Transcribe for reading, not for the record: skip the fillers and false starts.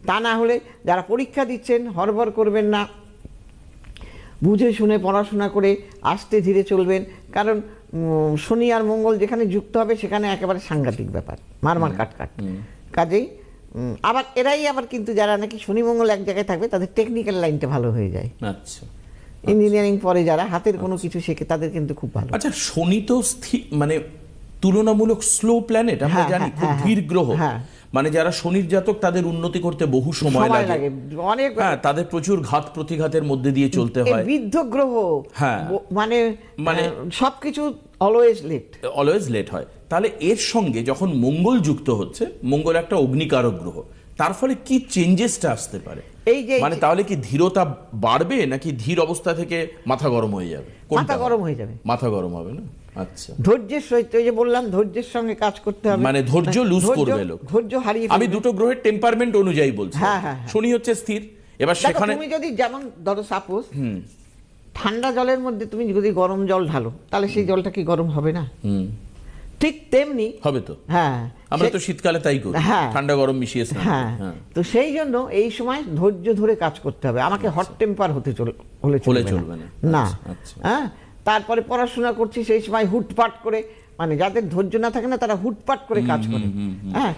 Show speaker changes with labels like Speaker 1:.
Speaker 1: তা না হলে যারা পরীক্ষা দিচ্ছেন হড়বড় করবেন না, বুঝে শুনে পড়াশোনা করে আস্তে ধীরে চলবেন। কারণ শনি আর মঙ্গল যেখানে যুক্ত হবে সেখানে একেবারে সাংঘাতিক ব্যাপার, মারমার কাটকাট। কাজেই আবার এরাই আবার কিন্তু যারা নাকি শনি মঙ্গল এক জায়গায় থাকবে তাদের টেকনিক্যাল লাইনটা ভালো হয়ে যায়।
Speaker 2: আচ্ছা,
Speaker 1: ইঞ্জিনিয়ারিং পরে যারা হাতের কোনো কিছু শেখে তাদের কিন্তু খুব ভালো।
Speaker 2: আচ্ছা, শনি তো মানে তুলনামূলক স্লো প্ল্যানেট, আমরা জানি, খুব ধীর গ্রহ। মানে যারা শনির জাতক তাদের উন্নতি করতে বহু সময় লাগে,
Speaker 1: অনেক।
Speaker 2: হ্যাঁ, তাদের প্রচুর ঘাত প্রতিঘাতের মধ্যে দিয়ে চলতে হয়।
Speaker 1: বৃদ্ধ গ্রহ,
Speaker 2: হ্যাঁ,
Speaker 1: মানে সবকিছু অলওয়েজ লেট
Speaker 2: হয়। তাহলে এর সঙ্গে যখন মঙ্গল যুক্ত হচ্ছে, মঙ্গল একটা অগ্নিকারক গ্রহ, তার ফলে কি চেঞ্জেসটা আসতে পারে?
Speaker 1: এই যে
Speaker 2: মানে তাহলে কি ধীরতা বাড়বে নাকি ধীর অবস্থা থেকে মাথা গরম হয়ে যাবে?
Speaker 1: মাথা গরম হয়ে যাবে।
Speaker 2: মাথা গরম হবে না? আচ্ছা,
Speaker 1: ধৈর্যের সহিত, ওই যে বললাম ধৈর্যের সঙ্গে কাজ করতে হবে।
Speaker 2: মানে ধৈর্য লুজ করবে লোক,
Speaker 1: ধৈর্য হারিয়ে।
Speaker 2: আমি দুটো গ্রহের টেম্পারমেন্ট অনুযায়ী বলছি। শনি হচ্ছে স্থির, এবার সেখানে
Speaker 1: তুমি যদি যেমন ধরো সাপোজ ঠান্ডা জলের মধ্যে তুমি যদি গরম জল ঢালো তাহলে সেই জলটা কি গরম হবে না? ঠিক তেমনি
Speaker 2: হবে তো।
Speaker 1: হ্যাঁ,
Speaker 2: আমরা তো শীতকালে তাই করি, ঠান্ডা গরম মিশিয়ে স্নান করি।
Speaker 1: হ্যাঁ, তো সেই জন্য এই সময় ধৈর্য ধরে কাজ করতে হবে। আমাকে হট টেম্পার হলে চলবে না। হ্যাঁ, তারপরে পড়াশোনা করছি সেই সময় হুটপাট করে, মানে যাদের ধৈর্য না থাকে না তারা হুটপাট করে কাজ করে। হ্যাঁ।